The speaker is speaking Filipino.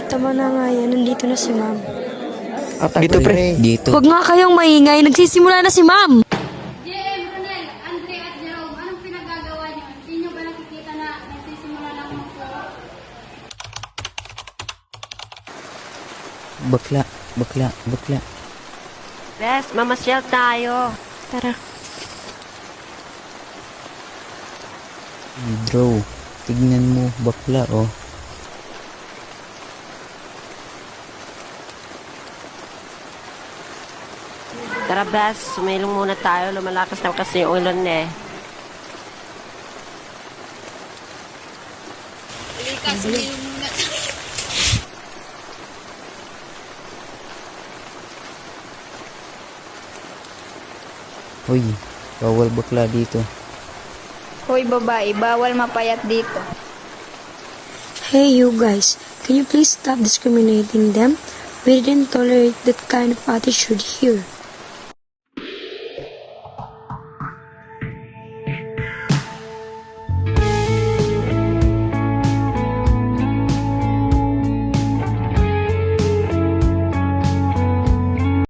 Tama na nga yan, nandito na si ma'am. Dito pre, dito. Huwag nga kayong maingay, nagsisimula na si ma'am. JM, Ronel, Andre at Jerome, anong pinagagawa niyo? Hindi niyo ba nakikita na nagsisimula lang magturo? Bakla. Bes, mamasyal tayo. Tara. Bro, tignan mo, bakla oh. Tara, Bes, sumilong muna tayo. Lumalakas na kasi yung ulan eh. Hoy, bawal bakla dito. Hoy babae, bawal mapayat dito. Hey you guys, can you please stop discriminating them? We didn't tolerate that kind of attitude here.